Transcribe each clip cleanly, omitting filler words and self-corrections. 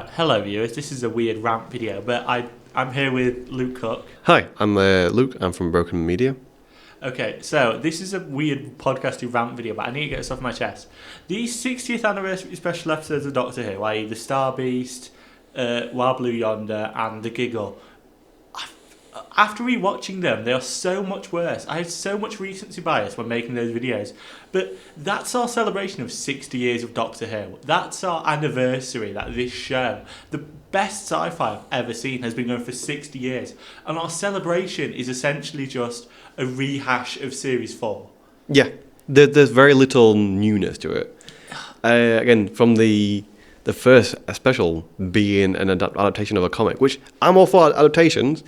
Hello viewers, this is a weird rant video, but I'm here with Luke Cook. Hi, I'm Luke. I'm from Broken Media. Okay, so this is a weird podcasty rant video, but I need to get this off my chest. The 60th anniversary special episodes of Doctor Who, i.e. The Star Beast, Wild Blue Yonder, and The Giggle, after rewatching them, they are so much worse. I had so much recency bias when making those videos. But that's our celebration of 60 years of Doctor Who. That's our anniversary, that this show, the best sci-fi I've ever seen, has been going for 60 years. And our celebration is essentially just a rehash of Series 4. Yeah, there's very little newness to it. Again, from the first special being an adaptation of a comic, which I'm all for adaptations.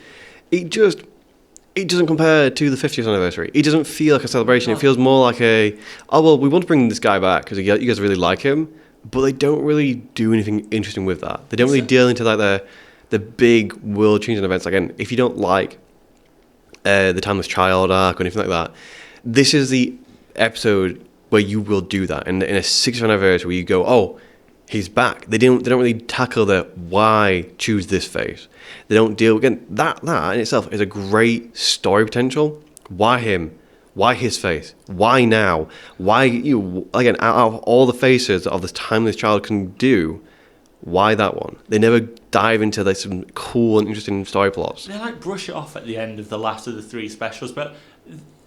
It doesn't compare to the 50th anniversary. It doesn't feel like a celebration. It feels more like we want to bring this guy back because you guys really like him, but they don't really do anything interesting with that. They don't really deal into like the big world-changing events. Again, if you don't like the Timeless Child arc or anything like that, this is the episode where you will do that. In a 60th anniversary where you go, oh, he's back. They don't really tackle the why choose this face. They don't deal again. That in itself is a great story potential. Why him? Why his face? Why now? Why you? Again, out of all the faces of this Timeless Child can do, why that one? They never dive into like some cool and interesting story plots. They like brush it off at the end of the last of the three specials, but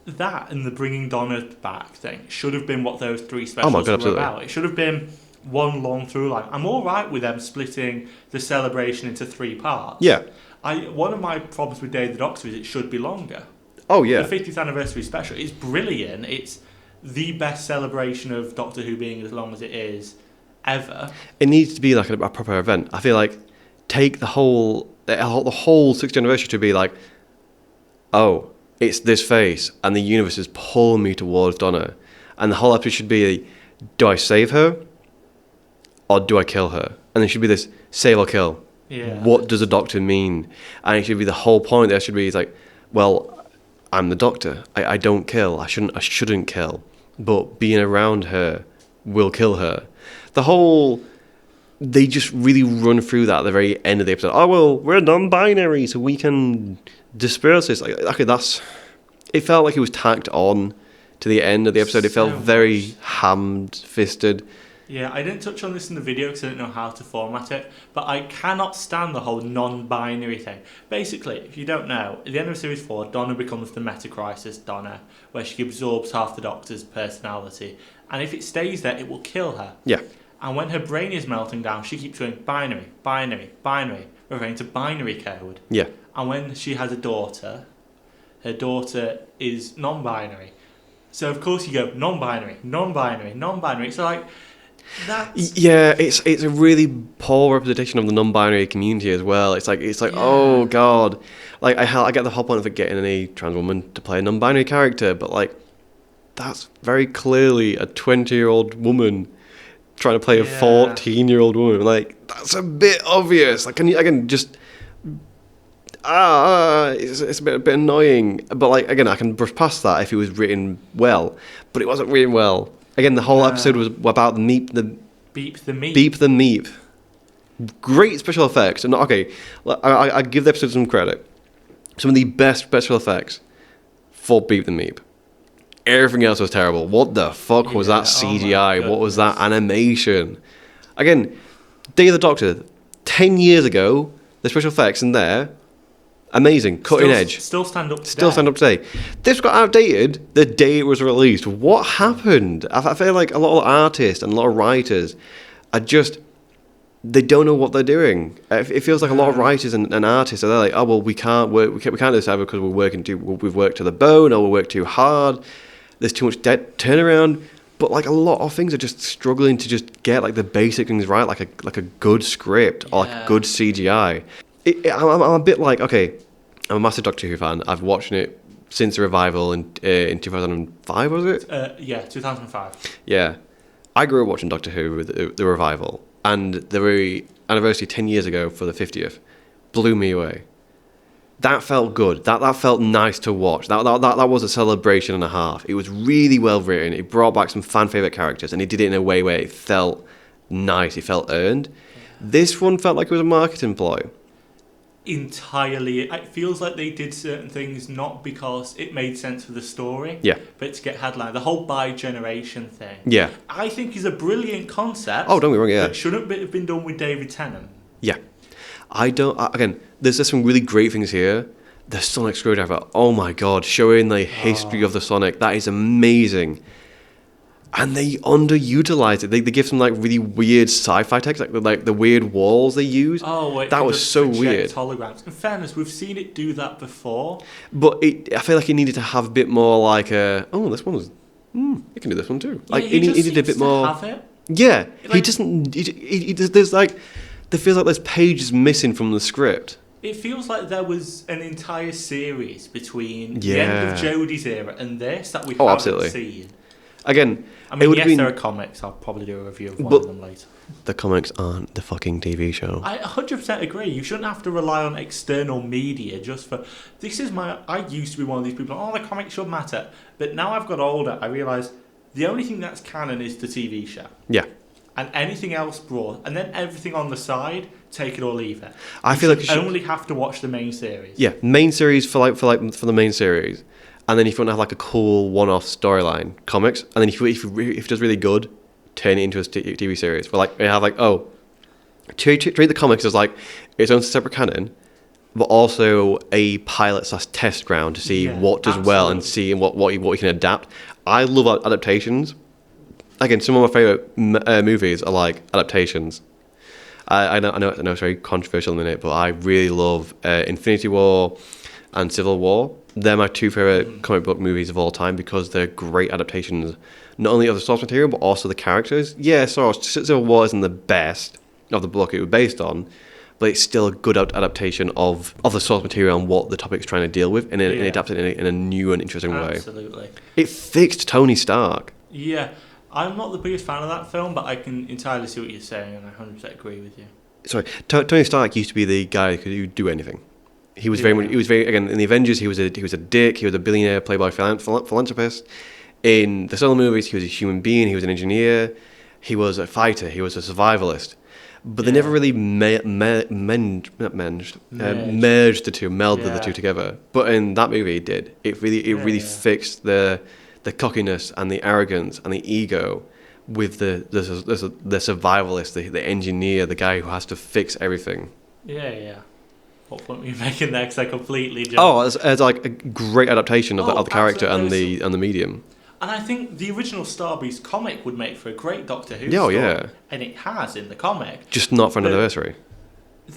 that and the bringing Donna back thing should have been what those three specials were about. It should have been one long through line. I'm all right with them splitting the celebration into three parts. Yeah. One of my problems with Day of the Doctor is it should be longer. Oh, yeah. The 50th anniversary special is brilliant. It's the best celebration of Doctor Who being as long as it is ever. It needs to be like a proper event. I feel like take the whole 60th anniversary to be like, oh, it's this face and the universe is pulling me towards Donna. And the whole episode should be, do I save her? Or do I kill her? And there should be this save or kill. Yeah. What does a doctor mean? And it should be the whole point there should be like, well, I'm the doctor. I don't kill. I shouldn't kill. But being around her will kill her. They just really run through that at the very end of the episode. Oh, well, we're non-binary, so we can disperse this. Like, okay, it felt like it was tacked on to the end of the episode. It felt very ham-fisted. Yeah, I didn't touch on this in the video because I didn't know how to format it, but I cannot stand the whole non-binary thing. Basically, if you don't know, at the end of Series 4, Donna becomes the Meta-Crisis Donna, where she absorbs half the Doctor's personality, and if it stays there, it will kill her. Yeah. And when her brain is melting down, she keeps going binary, binary, binary, referring to binary code. Yeah. And when she has a daughter, her daughter is non-binary. So, of course, you go non-binary, non-binary, non-binary. So, like... Yeah, it's a really poor representation of the non-binary community as well. It's like oh god, like I get the whole point of getting any trans woman to play a non-binary character, but like that's very clearly a 20-year-old woman trying to play a 14-year-old woman. Like that's a bit obvious. Like it's a bit annoying. But like again, I can brush past that if it was written well, but it wasn't written well. Again, the whole episode was about Beep the Meep. Great special effects. And okay, I give the episode some credit. Some of the best special effects for Beep the Meep. Everything else was terrible. What the fuck was that CGI? What was that animation? Again, Day of the Doctor. 10 years ago, the special effects in there, amazing, cutting edge. Still stand up today. This got outdated the day it was released. What happened? I feel like a lot of artists and a lot of writers are just, they don't know what they're doing. It feels like a lot of writers and artists are like, oh, well, we can't do this either because we've worked to the bone or we work too hard. There's too much debt turnaround. But like a lot of things are just struggling to just get like the basic things right, like a good script or like a good CGI. I'm a bit like, okay, I'm a massive Doctor Who fan. I've watched it since the revival in 2005, was it? Yeah, 2005. Yeah. I grew up watching Doctor Who with the revival, and the very anniversary 10 years ago for the 50th blew me away. That felt good. That felt nice to watch. That was a celebration and a half. It was really well written. It brought back some fan favourite characters, and it did it in a way where it felt nice. It felt earned. This one felt like it was a marketing ploy. Entirely. It feels like they did certain things not because it made sense for the story, Yeah. but to get headline. The whole bi-generation thing, Yeah. I think, is a brilliant concept. Oh, don't get me wrong, yeah. That shouldn't have been done with David Tennant. Yeah. Again, there's just some really great things here. The Sonic Screwdriver, oh my god, showing the history of the Sonic, that is amazing. And they underutilize it. They give some like really weird sci-fi text, like the weird walls they use. Oh, wait, that was so weird. Holograms. In fairness, we've seen it do that before. But I feel like it needed to have a bit more like this one was, you can do this one too. Like he it needed a bit more. Have it. Yeah, he Like- doesn't. There's like, there feels like there's pages missing from the script. It feels like there was an entire series between the end of Yeah. Jodie's era and this that we Oh, haven't absolutely. seen. Again, I it mean, would yes, have there been are comics. I'll probably do a review of one But- of them later. the comics aren't the fucking TV show. I 100% agree. You shouldn't have to rely on external media just for. I used to be one of these people. Oh, the comics should matter. But now I've got older, I realise the only thing that's canon is the TV show. Yeah. And anything else brought, and then everything on the side, take it or leave it. I feel like you you should- only have to watch the main series. Yeah, main series for the main series, and then if you want to have like a cool one-off storyline, comics, and then if it does really good, turn it into a TV series. Where like they have like treat the comics as like its own separate canon, but also a pilot/test ground to see Yeah, what does well and see what you can adapt. I love adaptations. Again, some of my favorite movies are like adaptations. I know it's very controversial in a minute, but I really love Infinity War and Civil War. They're my two favorite comic book movies of all time because they're great adaptations, not only of the source material but also the characters. Yeah, Civil War isn't the best of the book it was based on, but it's still a good adaptation of the source material and what the topic's trying to deal with, and it adapted it in a new and interesting way. Absolutely. It fixed Tony Stark. Yeah. I'm not the biggest fan of that film, but I can entirely see what you're saying, and I 100% agree with you. Sorry, Tony Stark used to be the guy who could do anything. He was very again in the Avengers. He was a dick. He was a billionaire playboy philanthropist. In the solo movies, he was a human being. He was an engineer. He was a fighter. He was a survivalist. But they never really merged the two, melded the two together. But in that movie, it did. It really fixed the cockiness and the arrogance and the ego with the survivalist, the engineer, the guy who has to fix everything. Yeah. What point were you making there? Because I completely jumped. Oh, it's like a great adaptation of the character and absolutely. the medium. And I think the original Star Beast comic would make for a great Doctor Who Yeah, story. yeah. And it has in the comic. Just not for an anniversary.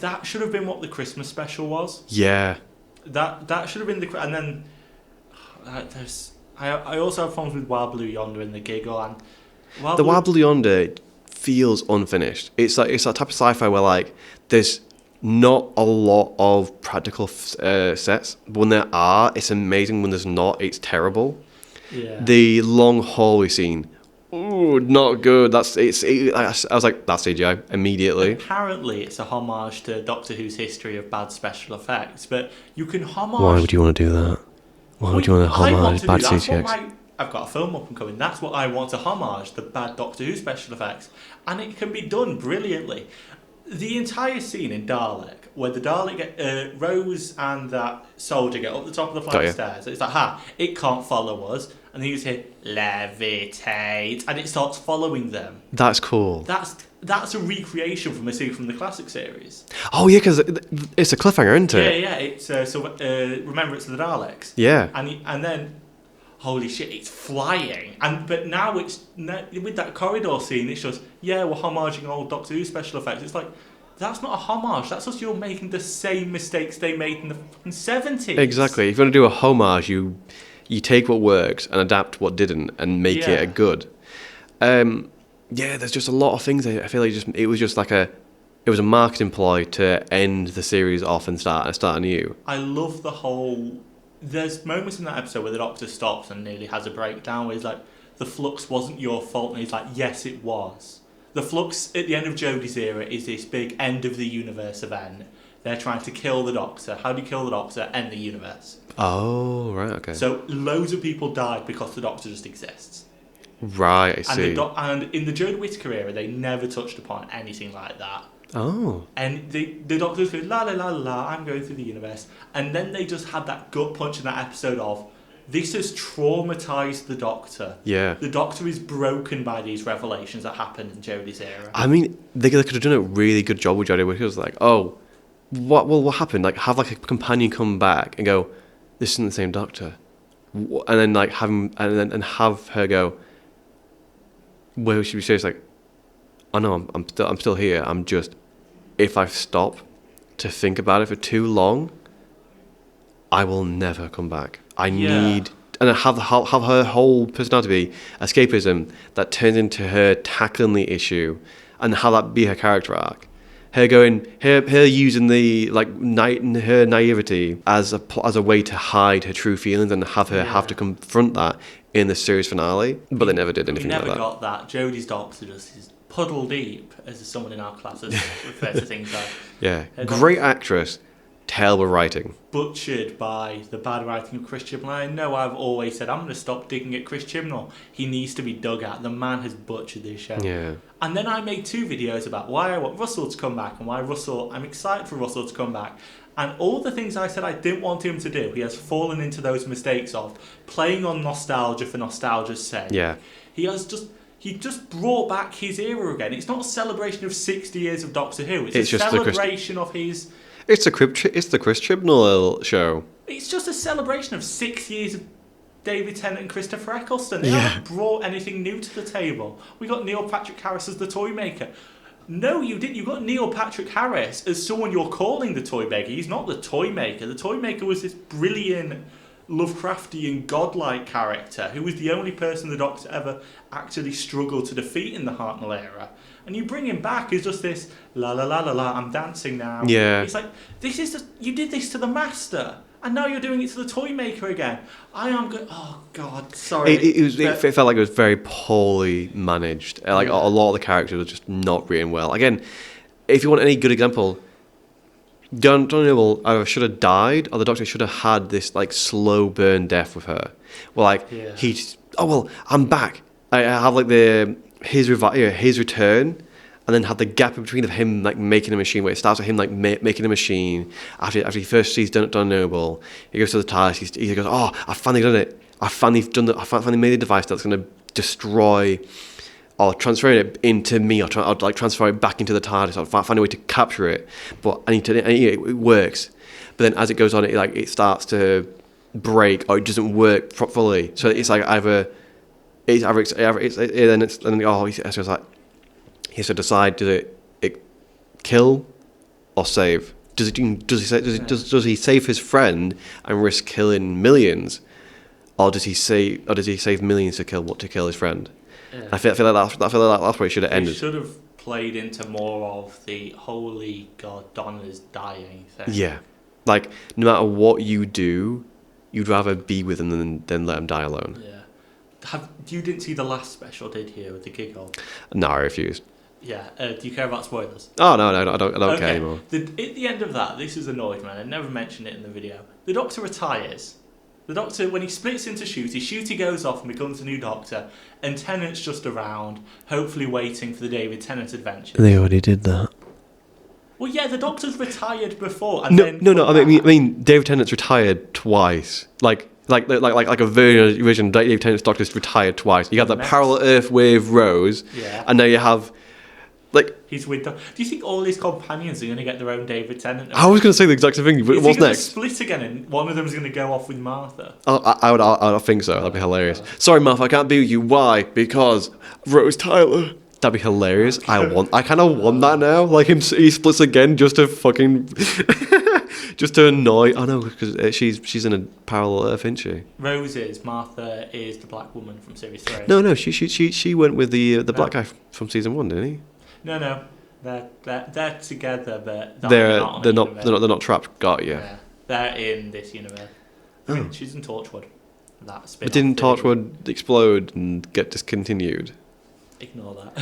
That should have been what the Christmas special was. Yeah. That should have been and then I also have problems with Wild Blue Yonder and the giggle and Wild Blue Yonder feels unfinished. It's that type of sci-fi where like there's not a lot of practical sets, but when there are, it's amazing. When there's not, it's terrible. Yeah. The long hallway scene, ooh, not good. I was like, that's CGI immediately. Apparently, it's a homage to Doctor Who's history of bad special effects, but you can homage. Why would you want to do that? Why would you want to homage bad That's what CGI? I've got a film up and coming. That's what I want to homage, the bad Doctor Who special effects, and it can be done brilliantly. The entire scene in Dalek, where the Dalek Rose and that soldier get up the top of the flight of stairs, it's like, it can't follow us, and then you hear levitate, and it starts following them. That's cool. That's a recreation from a scene from the classic series. Oh yeah, because it's a cliffhanger, isn't it? Yeah. It's remember, it's the Daleks. Yeah. And then, holy shit, it's flying. But now with that corridor scene, it's just we're homaging old Doctor Who special effects. It's like, that's not a homage. That's just you're making the same mistakes they made in the fucking 70s. Exactly. If you want to do a homage, you take what works and adapt what didn't and make it a good. There's just a lot of things. I feel like it was a marketing ploy to end the series off and start anew. I love the whole. There's moments in that episode where the Doctor stops and nearly has a breakdown where he's like, the flux wasn't your fault, and he's like, yes, it was. The flux at the end of Jodie's era is this big end of the universe event. They're trying to kill the Doctor. How do you kill the Doctor? End the universe. Oh, right, okay. So loads of people died because the Doctor just exists. Right, I see. And in the Jodie Whittaker era, they never touched upon anything like that. Oh. And the Doctor's going, la la la la la, I'm going through the universe. And then they just had that gut punch in that episode of, this has traumatised the Doctor. Yeah. The Doctor is broken by these revelations that happened in Jodie's era. I mean, they could have done a really good job with Jodie, where he was like, oh, what happened? Like, have like a companion come back and go, this isn't the same Doctor. And then like have him, and have her go, well, she be serious, like, oh no, I'm still here. I'm just, if I stop to think about it for too long, I will never come back. I need, and have her whole personality be escapism that turns into her tackling the issue, and have that be her character arc. Her using the like her naivety as a way to hide her true feelings, and have her have to confront that in the series finale. But they never did anything like that. We never got that. Jodie's Doctor just is puddle deep, as someone in our classes refer to things like. Yeah, great actress, terrible writing. Butchered by the bad writing of Chris Chibnall. I know I've always said I'm going to stop digging at Chris Chibnall. He needs to be dug at. The man has butchered this show. Yeah. And then I made 2 videos about why I want Russell to come back and why I'm excited for Russell to come back. And all the things I said I didn't want him to do, he has fallen into those mistakes of playing on nostalgia for nostalgia's sake. Yeah. He just brought back his era again. It's not a celebration of 60 years of Doctor Who. It's a celebration of his... It's the Chris Chibnall show. It's just a celebration of 6 years of David Tennant and Christopher Eccleston. They haven't brought anything new to the table. We got Neil Patrick Harris as the toy maker. No, you didn't. You got Neil Patrick Harris as someone you're calling the toy maker. He's not the toy maker. The toy maker was this brilliant Lovecraftian godlike character who was the only person the Doctor ever actually struggled to defeat in the Hartnell era. And you bring him back as just this la la la la la, I'm dancing now. Yeah. It's like, you did this to the Master, and now you're doing it to the toy maker again. I am good. Oh God, sorry. It felt like it was very poorly managed. Like a lot of the characters were just not written well. Again, if you want any good example, John Noble either should have died, or the Doctor should have had this like slow burn death with her. Well, like I'm back. I have like his return, and then have the gap in between of him like making a machine, where it starts with him like making a machine after he first sees Don Noble. He goes to the TARDIS. He goes, oh, I finally done it. I finally made a device that's going to destroy or transfer it into me, or like transfer it back into the TARDIS, or find a way to capture it. But it works. But then as it goes on, it starts to break, or it doesn't work fully. So it's like he has to decide, does it kill or save? Does he save his friend and risk killing millions, or does he save millions to kill his friend? Yeah. I feel like that's where it should have ended. It should have played into more of the holy God, Donna's dying thing. Yeah, like no matter what you do, you'd rather be with him than let him die alone. Yeah. You didn't see the last special, did you, with the giggle? No, I refused. Yeah. Do you care about spoilers? Oh no, I don't care anymore. At the end of that, this has annoyed me. I never mentioned it in the video. The Doctor retires. The Doctor, when he splits into Ncuti goes off and becomes a new Doctor, and Tennant's just around, hopefully waiting for the David Tennant adventure. They already did that. Well, yeah, the Doctor's retired before. And no. I mean, David Tennant's retired twice. Like a version of David Tennant's Doctor's retired twice. You have that parallel Earth wave Rose, and now you have he's with them. Do you think all his companions are going to get their own David Tennant? I was going to say the exact same thing. But what's next? Split again, and one of them's going to go off with Martha. I would think so. That'd be hilarious. Sorry, Martha, I can't be with you. Why? Because Rose Tyler. That'd be hilarious. I kind of want that now. Like he splits again just to fucking, just to annoy. I know, because she's in a parallel Earth, isn't she? Rose is. Martha is the black woman from series 3. No. She went with the black guy from season 1, didn't he? No. They're together, but they're not trapped. Got you. Yeah. They're in this universe. I mean, she's in Torchwood. But didn't Torchwood explode and get discontinued? Ignore that.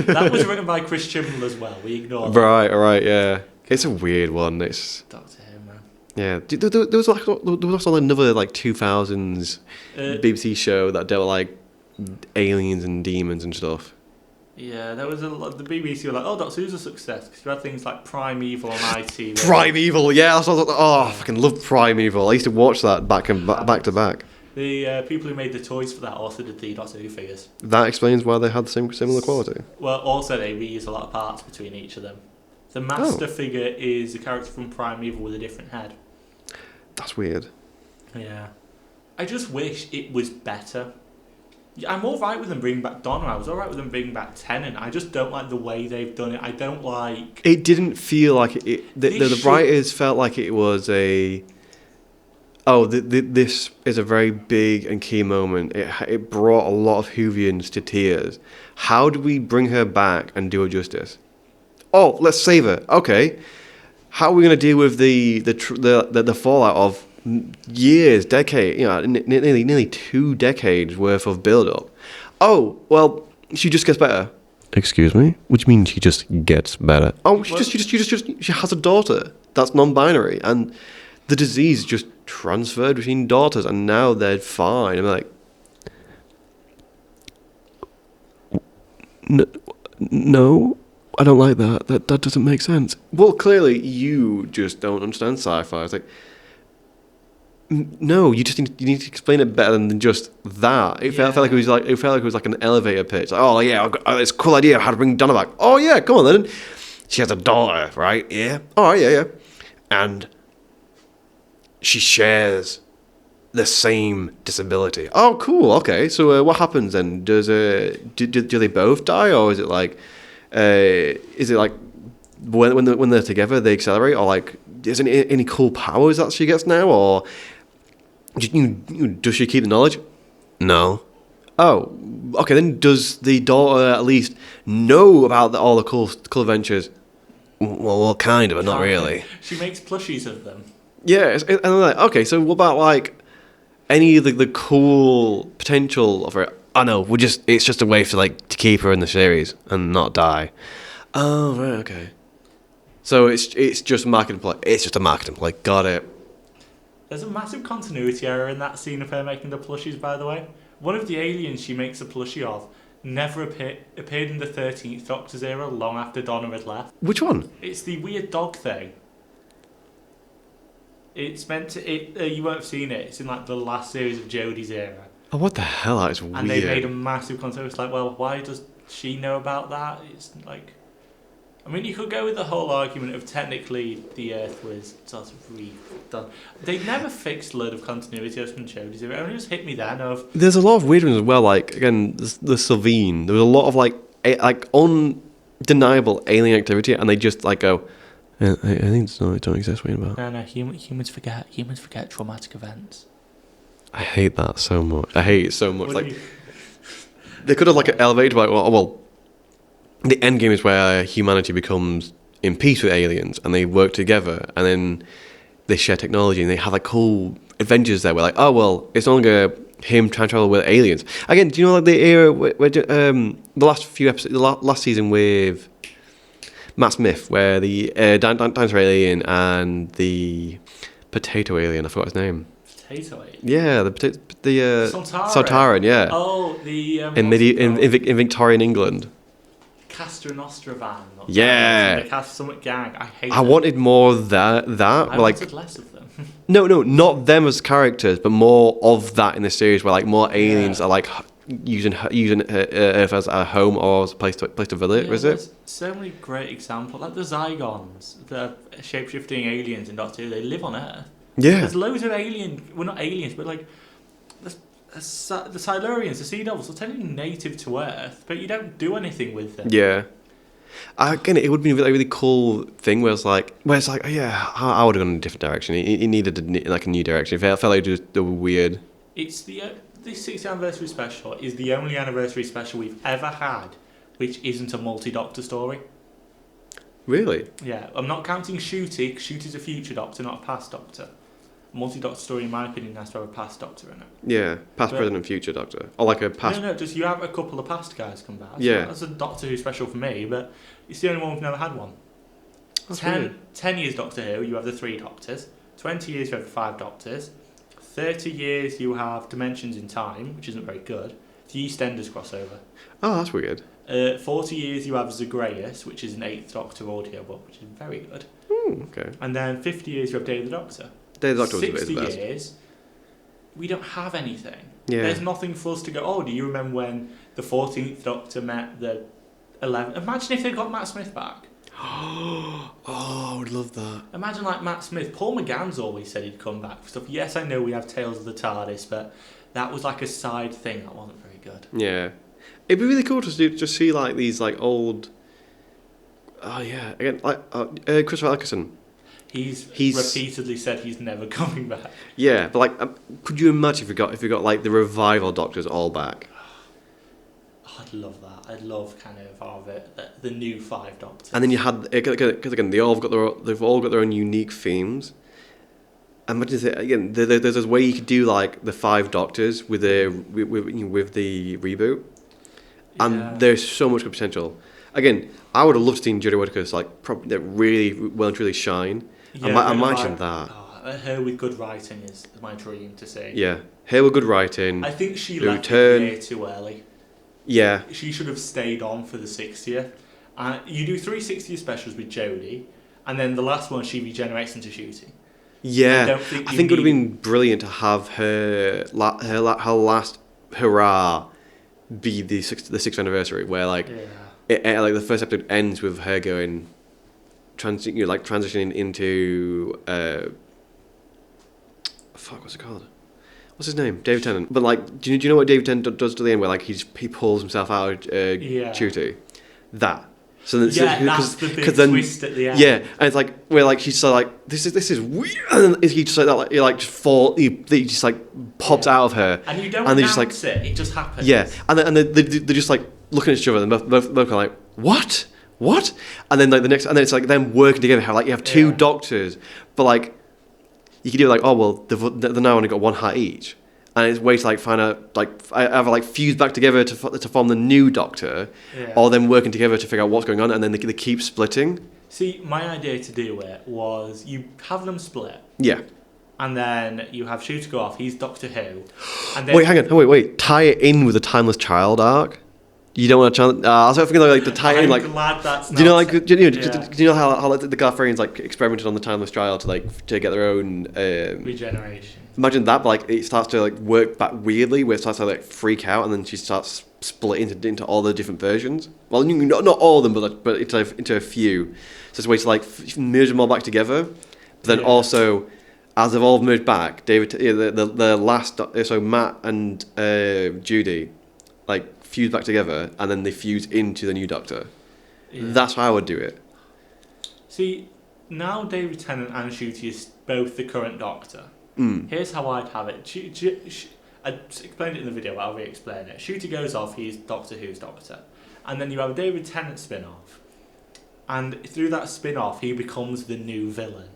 That was written by Chris Chibnall as well. We ignore that. Right, yeah. It's a weird one. It's Doctor Who, man. Yeah, there was also another 2000s BBC show that dealt with aliens and demons and stuff. Yeah, there was a lot. The BBC were like, "Oh, Doctor Who's a success," because you had things like Primeval on ITV. Primeval, yeah. That's what I thought. Oh, I fucking love Primeval. I used to watch that back to back. The people who made the toys for that also did the Doctor Who figures. That explains why they had the similar quality. Well, also they reuse a lot of parts between each of them. The Master figure is a character from Primeval with a different head. That's weird. Yeah. I just wish it was better. Yeah, I'm alright with them bringing back Donna. I was alright with them bringing back Tennant. I just don't like the way they've done it. I don't like... It didn't feel like it. The writers felt like it was a... Oh, this is a very big and key moment. It brought a lot of Whovians to tears. How do we bring her back and do her justice? Oh, let's save her. Okay. How are we going to deal with the fallout of years, decades, nearly 2 decades worth of build-up? Oh, well, she just gets better. Excuse me? What do you mean she just gets better? Oh, she has a daughter that's non-binary, and the disease just transferred between daughters, and now they're fine. I'm like, no, I don't like that. That doesn't make sense. Well, clearly you just don't understand sci-fi. It's like, no, you need to explain it better than just that. It felt like it was like an elevator pitch. Like, oh yeah, I've got this cool idea of how to bring Donna back. Oh yeah, come on then. She has a daughter, right? Yeah. Oh yeah. And she shares the same disability. Oh, cool. Okay, so what happens then? Does do they both die, or is it like when they're together they accelerate, or like is there any cool powers that she gets now, or does she keep the knowledge? No. Oh, okay. Then does the daughter at least know about all the cool adventures? Well, kind of, but not really. She makes plushies of them. Yeah, and I'm like, okay, so what about like any of the cool potential of her? Oh no, it's just a way to keep her in the series and not die. Oh right, okay. So it's just a marketing play. It's just a marketing play. Got it. There's a massive continuity error in that scene of her making the plushies, by the way. One of the aliens she makes a plushie of never appeared in the 13th Doctor's era long after Donna had left. Which one? It's the weird dog thing. It's meant to... you won't have seen it. It's in the last series of Jodie's era. Oh, what the hell? That is weird. And they made a massive concept. It's like, well, why does she know about that? It's like... I mean, you could go with the whole argument of technically the Earth was sort of redone. They never fixed a load of continuity as from Jodie's era. It only just hit me then of... There's a lot of weird ones as well, like, again, the Sylvine. There was a lot of, undeniable alien activity, and they just, go... I think it don't exist. What are you about? No, humans forget traumatic events. I hate that so much. I hate it so much. They could have elevated the end game is where humanity becomes in peace with aliens, and they work together, and then they share technology, and they have cool adventures there. Where it's no longer him trying to travel with aliens. Again, do you know the era where the last few episodes, the last season with Matt Smith, where the dinosaur alien and the potato alien, I forgot his name. Potato alien? Yeah, the Sontaran, yeah. Oh, the... in Victorian England. Castor and Ostravan. Yeah. The Castor Summit gang. I hate I wanted more of that. I wanted less of them. No, not them as characters, but more of that in the series where more aliens are using Earth as a home or as a place to visit. Yeah, there's so many great examples, like the Zygons, the shape-shifting aliens in Doctor Who. They live on Earth. Yeah. There's loads of not aliens, but the Silurians, the Sea Devils, are technically native to Earth, but you don't do anything with them. Yeah. Again, it would be a really cool thing where it's like, I would have gone in a different direction. It needed a new direction. It felt like it was weird. It's the 60th anniversary special is the only anniversary special we've ever had which isn't a multi-Doctor story. Really? Yeah, I'm not counting Shooty, because Shooty's a future Doctor, not a past Doctor. A multi-Doctor story, in my opinion, has to have a past Doctor in it. Yeah, past, present and future Doctor. Or a past... No, just you have a couple of past guys come back. Yeah. That's a Doctor Who special for me, but it's the only one we've never had one. That's 10 years Doctor Who, you have the 3 Doctors. 20 years, you have the 5 Doctors. 30 years, you have Dimensions in Time, which isn't very good. The EastEnders crossover. Oh, that's weird. 40 years you have Zagreus, which is an 8th Doctor audiobook, which is very good. Okay. And then 50 years you have Day of the Doctor. Day of the Doctor was a bit 60 of the best. years, we don't have anything. Yeah. There's nothing for us to go, oh, do you remember when the 14th Doctor met the 11th? Imagine if they got Matt Smith back. Oh, I would love that. Imagine like Matt Smith. Paul McGann's always said he'd come back for stuff. Yes, I know we have Tales of the TARDIS, but that was like a side thing that wasn't very good. Yeah. It'd be really cool to just see like these like old. Oh yeah, again like Christopher Eccleston. He's repeatedly said he's never coming back. Yeah, but like, could you imagine if we got like the revival Doctors all back? Oh, I'd love that. I'd love kind of the new 5 Doctors. And then you had because again they've all got their own unique themes. Imagine again, there's this way you could do like the 5 Doctors with the reboot, and there's so much good potential. Again, I would have loved to see Jodie Whittaker's like probably really well and truly shine. Yeah, imagine that. Oh, her with good writing is my dream to see. Yeah, her with good writing. I think she the left return. the year too early. Yeah. She should have stayed on for the 60th. You do 3 60th specials with Jodie, and then the last one she regenerates into Shooty. Yeah, I think it would have been brilliant to have her last hurrah be the 6th anniversary, where like like the first episode ends with her going transitioning into what's it called? What's his name? David Tennant. But like, do you know what David Tennant does to the end, where like he pulls himself out of Shooty? That. So then, that's the big twist at the end. Yeah, and it's like where like she's so like this is weird, and then he just like that, like, he just like pops out of her, and you don't and announce just, like, it just happens. Yeah, and they're just like looking at each other, and both are like what, and then like the next, and then it's like them working together. How like you have 2 Doctors, but like you could do like, oh well, they've now only got 1 heart each. And it's a way to like find out, like either like fuse back together to form the new Doctor, or them working together to figure out what's going on, and then they keep splitting. See, my idea to do it was you have them split. Yeah. And then you have Shooter go off. He's Doctor Who. And then wait, hang on. Wait. Tie it in with the Timeless Child arc. You don't want to. I was thinking like the tie in like. I'm glad that's. Do you know like do you know how like, the Gallifreyans like experimented on the Timeless Child to get their own regeneration. Imagine that, but like it starts to like work back weirdly, where it starts to like freak out, and then she starts splitting into all the different versions. Well, not all of them, but into a few. So it's a way to like merge them all back together. But then also, as they've all merged back, the last so Matt and Judy like fuse back together, and then they fuse into the new Doctor. Yeah. That's how I would do it. See, now David Tennant and Shooty is both the current Doctor. Here's how I'd have it. I explained it in the video, but I'll re-explain it. Shooty goes off, he's Doctor Who's Doctor. And then you have a David Tennant spin-off. And through that spin-off, he becomes the new villain.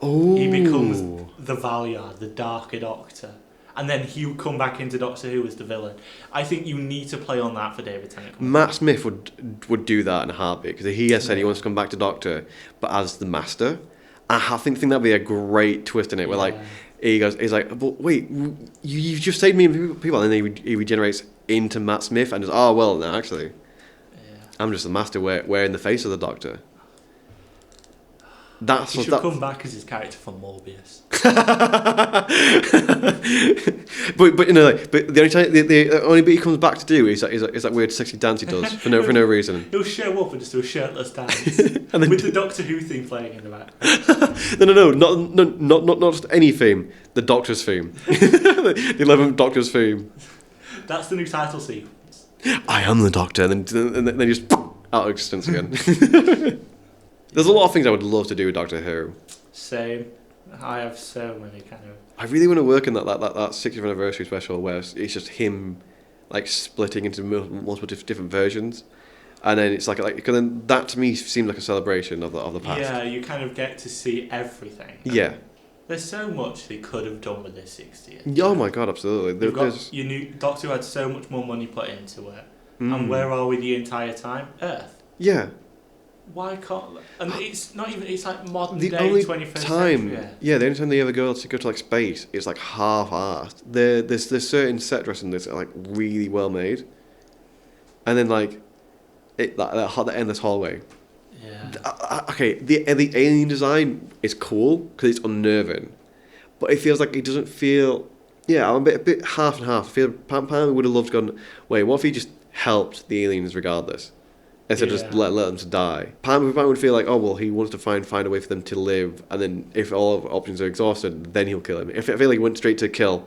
Oh. He becomes the Valyard, the darker Doctor. And then he'll come back into Doctor Who as the villain. I think you need to play on that for David Tennant. Matt Smith would do that in a heartbeat, because he has said he wants to come back to Doctor, but as the Master. I think that'd be a great twist in it, where like he's like, but wait, you just saved me and people, and then he regenerates into Matt Smith, and just well, no, actually, I'm just the Master wearing the face of the Doctor. He should come back as his character from Morbius. but you know, like, but the only time the only bit he comes back to do is that weird sexy dance he does for no reason. He'll show up and just do a shirtless dance and then with the Doctor Who theme playing in the background. not just any theme, the Doctor's theme, the 11th Doctor's theme. That's the new title sequence. I am the Doctor, and then just out of existence again. There's a lot of things I would love to do with Doctor Who. Same. I have so many kind of... I really want to work in that 60th anniversary special where it's just him like splitting into multiple different versions. And then it's like cause then that to me seems like a celebration of the past. Yeah, you kind of get to see everything. Yeah. There's so much they could have done with this 60th. Oh my god, absolutely. You knew Doctor Who had so much more money put into it. And where are we the entire time? Earth. Yeah. Why can't... And it's not even... It's like modern the day only 21st time, century. Yeah, the only time they ever go to like space is like half-assed. There's certain set dressing that's like really well made. And then like... that endless hallway. Yeah. Okay, the alien design is cool because it's unnerving, but it feels like it doesn't feel. Yeah, I'm a bit half and half. I feel part of me would have loved to gone. Wait, what if he just helped the aliens regardless, instead of just Yeah. let them to die? Part of me would feel like, oh well, he wants to find a way for them to live, and then if all of options are exhausted, then he'll kill him. If I feel like he went straight to kill.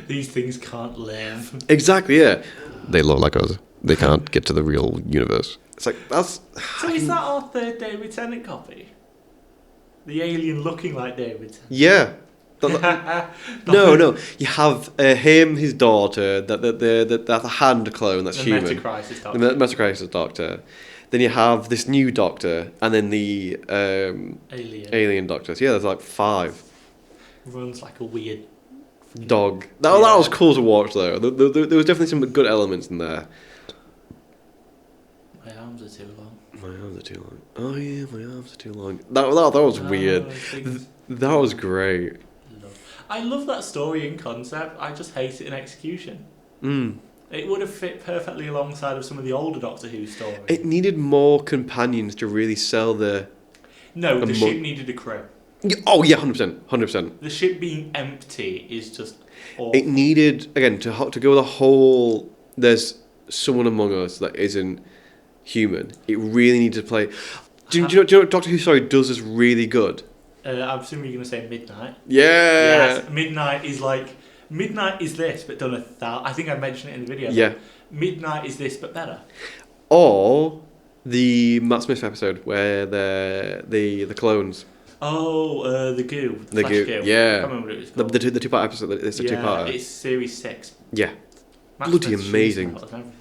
These things can't live. Exactly. Yeah. They look like us. They can't get to the real universe. It's like that's. So is that our third David Tennant copy? The alien looking like David Tennant? Yeah. No. You have him, his daughter, the hand clone that's The human. Metacrisis The Doctor. Metacrisis Doctor. Then you have this new Doctor, and then the Alien Doctor. So yeah, there's like 5. Runs like a weird Dog. That was cool to watch though. There was definitely some good elements in there. My arms are too long. My arms are too long. Oh yeah, my arms are too long. That was weird. That was great. I love that story in concept. I just hate it in execution. It would have fit perfectly alongside of some of the older Doctor Who stories. It needed more companions to really sell the. No, the ship needed a crew. Oh yeah, 100%. The ship being empty is just awful. It needed again to go the whole. There's someone among us that isn't human. It really needed to play. Do you know Doctor Who story does this really good? I'm assuming you're going to say Midnight. Yeah. Yes, Midnight is this, but done I think I mentioned it in the video. Yeah. Midnight is this, but better. Or the Matt Smith episode where the clones. Oh, the goo. The Flash goo. goo. Yeah. I can't remember what it was called. The two-part episode. It's a two-parter. It's series 6. Yeah. Matt Bloody Smith's amazing. shoes and everything.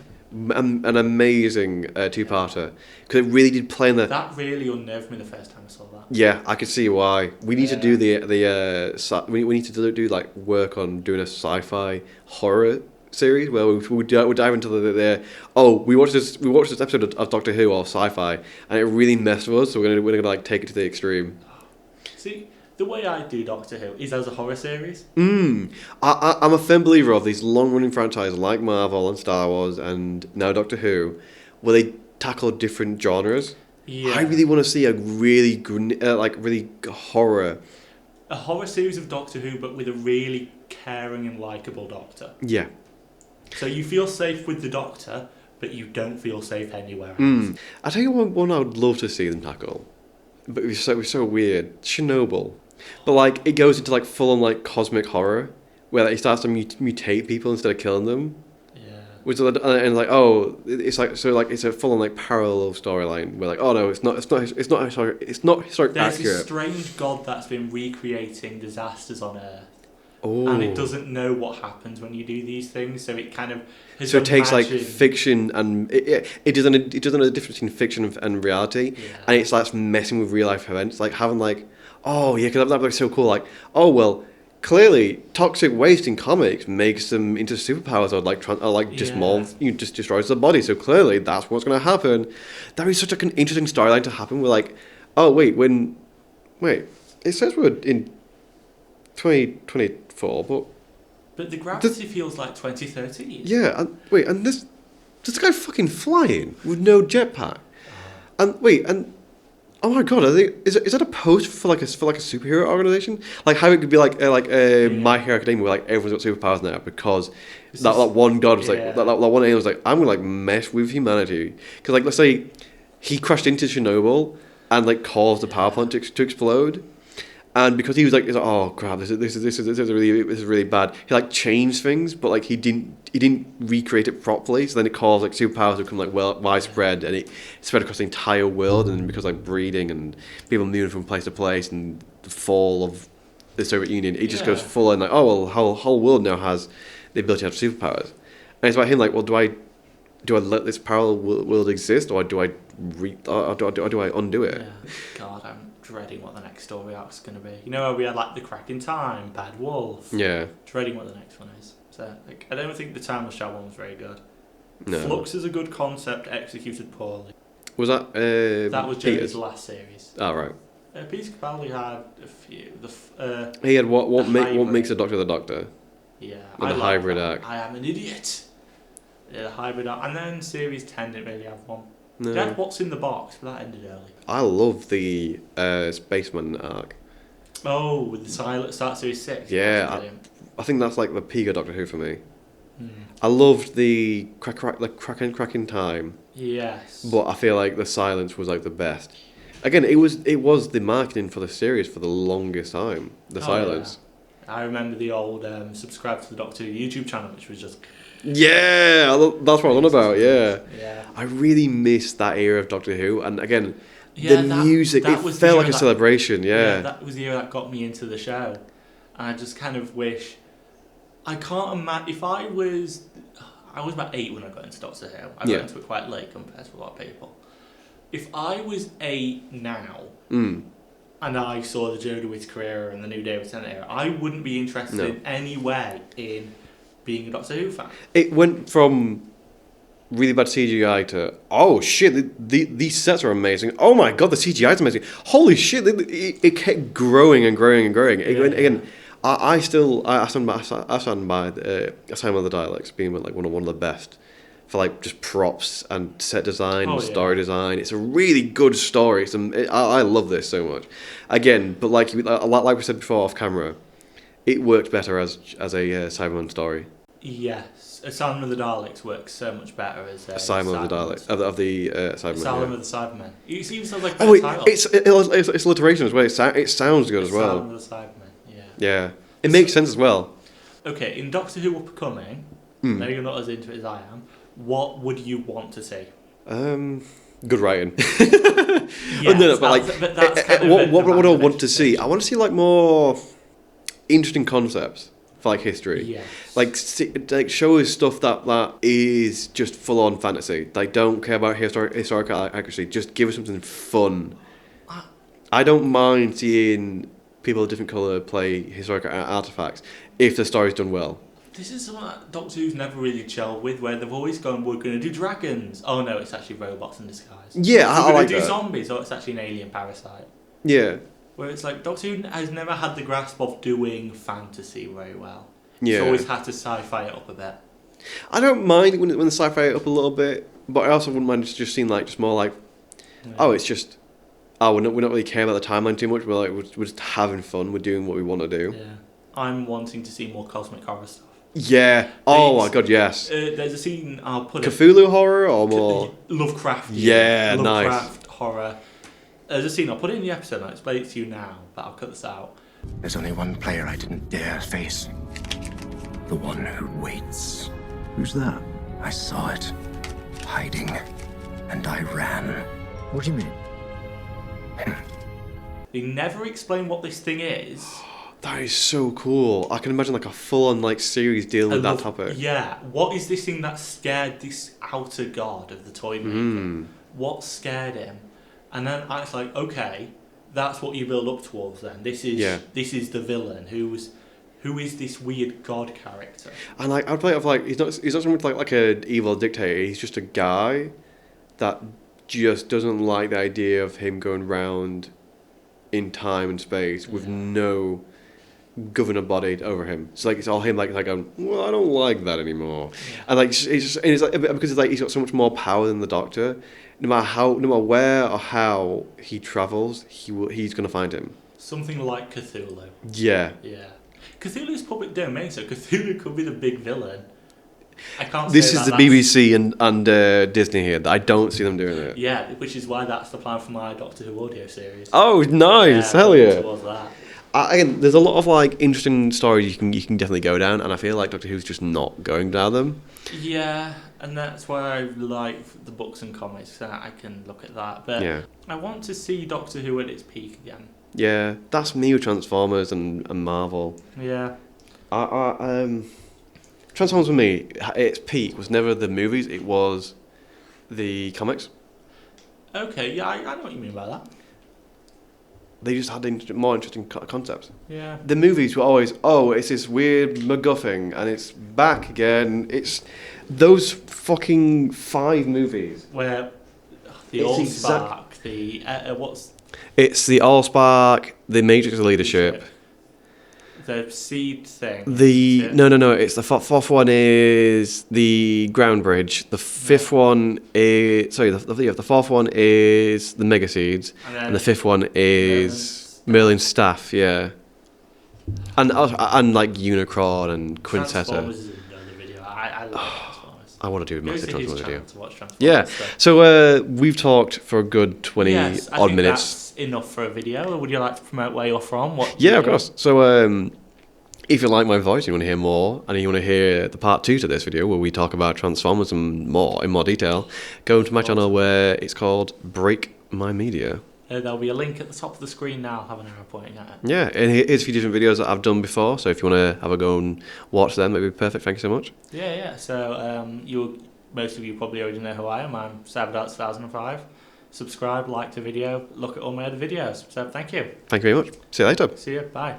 An amazing two-parter because it really did play in the. That really unnerved me the first time I saw that. Yeah, I could see why. We need to do we need to do like work on doing a sci-fi horror series where we dive into we watched this episode of Doctor Who or sci-fi and it really messed with us, so we're gonna like take it to the extreme. See, the way I do Doctor Who is as a horror series. I'm a firm believer of these long-running franchises like Marvel and Star Wars and now Doctor Who, where they tackle different genres. Yeah. I really want to see a really really horror. A horror series of Doctor Who, but with a really caring and likeable Doctor. Yeah. So you feel safe with the Doctor, but you don't feel safe anywhere else. I tell you one I would love to see them tackle, but it was so weird. Chernobyl. But like it goes into like full on like cosmic horror, where like, it starts to mutate people instead of killing them. Yeah. Which and like it's a full on like parallel storyline where like it's not historic There's accurate. this strange god that's been recreating disasters on Earth. Oh. And it doesn't know what happens when you do these things, so it kind of has So it takes like imagined- fiction and it doesn't know the difference between fiction and reality, and it starts messing with real life events, like having like because that'd be so cool. Like clearly toxic waste in comics makes them into superpowers or just destroys the body. So clearly that's what's going to happen. That is such an interesting storyline to happen. We're like, it says we're in 2024, but the gravity feels like 2013. yeah, and this guy fucking flying with no jetpack, and oh my god, is that a post for like a superhero organization? Like how it could be like My Hero Academia, where like everyone's got superpowers now because that one god was like that one alien was like, I'm gonna like mess with humanity because like let's say he crashed into Chernobyl and like caused the power plant to explode. And because he's like, oh crap, this is really bad. He like changed things, but like he didn't recreate it properly. So then it caused like superpowers to become like widespread, and it spread across the entire world. And because like breeding and people moving from place to place, and the fall of the Soviet Union, it just goes full on like, whole world now has the ability to have superpowers. And it's about him like, well, do I let this parallel world exist, or do I undo it? Yeah. God, I'm dreading what the next story arc's going to be. You know how we had like The Crack in Time, Bad Wolf? Yeah. Dreading what the next one is. So like, I don't think the Timeless Child one was very good. No. Flux is a good concept executed poorly. Was that That was Jamie's Peter's last series. Oh right. Peter Capaldi had a few. He had what hybrid. makes a Doctor the Doctor? Yeah. And the hybrid act. I am an idiot. Yeah, the hybrid arc. And then Series 10 didn't really have one. No. They had What's in the Box, but that ended early. I love the Spaceman arc. Oh, with the Silent Start Series 6. Yeah, I think that's like the peak of Doctor Who for me. Mm. I loved the cracking time, Yes. but I feel like the silence was like the best. Again, it was the marketing for the series for the longest time. The silence. Yeah. I remember the old subscribe to the Doctor Who YouTube channel, which was just... Yeah, that's what I'm on about. Yeah. Yeah. I really missed that era of Doctor Who, and again, Yeah, the music, it felt like a celebration. Yeah. That was the year that got me into the show. And I just kind of wish... I can't imagine... If I was about 8 when I got into Doctor Who. I got into it quite late compared to a lot of people. If I was 8 now, and I saw the Jodie Whittaker era and the New David Tennant era, I wouldn't be interested in any way in being a Doctor Who fan. It went from really bad CGI to, oh shit, these sets are amazing. Oh my god, the CGI is amazing. Holy shit, it kept growing and growing and growing. Again, I stand by Assignment of the Daleks being like one of the best for like just props and set design and story design. It's a really good story. I love this so much. Again, but like we said before off camera, it worked better as a Cyberman story. Yes, Asylum of the Daleks works so much better as Asylum of the Daleks of the Cybermen. Asylum of the Cybermen. It seems like a title. It's alliteration as well. It sounds good as well. Asylum of the Cybermen. Yeah. Yeah, it makes sense as well. Okay, in Doctor Who Up and Coming, maybe you're not as into it as I am. What would you want to see? Good writing. Yes, but that's kind of what would I want to see? I want to see like more interesting concepts for like history. Yes. Like show us stuff that is just full on fantasy. Like don't care about historical accuracy. Just give us something fun. I don't mind seeing people of different colour play historical artifacts if the story's done well. This is something that Doctor Who's never really gelled with, where they've always gone, we're going to do dragons. Oh no, it's actually robots in disguise. Yeah, I like that. We're going to do zombies. Oh, it's actually an alien parasite. Yeah. Where it's like, Doctor Who has never had the grasp of doing fantasy very well. Yeah. It's always had to sci-fi it up a bit. I don't mind when the sci-fi it up a little bit, but I also wouldn't mind just seeing like just more like, it's just, we're not really caring about the timeline too much. We're just having fun. We're doing what we want to do. Yeah. I'm wanting to see more cosmic horror stuff. Yeah. Oh my god, yes. There's a scene I'll put Cthulhu horror or more Lovecraft. Yeah, Lovecraft horror. There's a scene I'll put it in the episode. I'll explain it to you now, but I'll cut this out. There's only one player I didn't dare face. The one who waits. Who's that? I saw it, hiding, and I ran. What do you mean? They never explain what this thing is. That is so cool. I can imagine like a full-on like series dealing with that topic. Yeah. What is this thing that scared this outer god of the toy maker? What scared him? And then I was like, okay, that's what you build up towards then. This is the villain who is this weird god character. And like I'd play it off like he's not someone like an evil dictator. He's just a guy that just doesn't like the idea of him going round in time and space with no governor body over him. So like it's all him like going, well, I don't like that anymore. Yeah. And like it's like because it's like he's got so much more power than the Doctor. No matter where or how he travels, he's gonna find him. Something like Cthulhu. Yeah. Yeah. Cthulhu's public domain, so Cthulhu could be the big villain. I can't. This is the BBC and Disney here. I don't see them doing it. Yeah, which is why that's the plan for my Doctor Who audio series. Oh, nice! Hell yeah! Towards that. Again, there's a lot of like interesting stories you can definitely go down, and I feel like Doctor Who's just not going down them. Yeah, and that's why I like the books and comics. So I can look at that, but I want to see Doctor Who at its peak again. Yeah, that's me with Transformers and Marvel. Yeah. Transformers for me, its peak was never the movies; it was the comics. Okay, yeah, I know what you mean by that. They just had more interesting concepts. Yeah. The movies were always, it's this weird MacGuffin, and it's back again. It's those fucking 5 movies. Where the Allspark, what's... It's the Allspark, the Matrix of Leadership. the seed thing. No. It's the fourth one is the Ground Bridge. The fifth one is the fourth one is the Mega Seeds, and the fifth one is Merlin's staff. Yeah, and like Unicron and Quintessa. Transformers is another video. I love Transformers. I want to do a massive Go to his Transformers video. channel to watch Transformers. Yeah. stuff. So we've talked for a good 20 Yes, I odd think minutes. that's enough for a video. Would you like to promote where you're from? What do Yeah, you of do? course. So if you like my voice, you want to hear more, and you want to hear the part 2 to this video where we talk about Transformers and more in more detail, go to my channel where it's called Break My Media. There'll be a link at the top of the screen now. Have an arrow pointing at it. Yeah, and here's a few different videos that I've done before, so if you want to have a go and watch them, that'd be perfect. Thank you so much. Yeah. So most of you probably already know who I am. I'm Cyberdark2005. Subscribe, like the video, look at all my other videos. So thank you. Thank you very much. See you later. See you. Bye.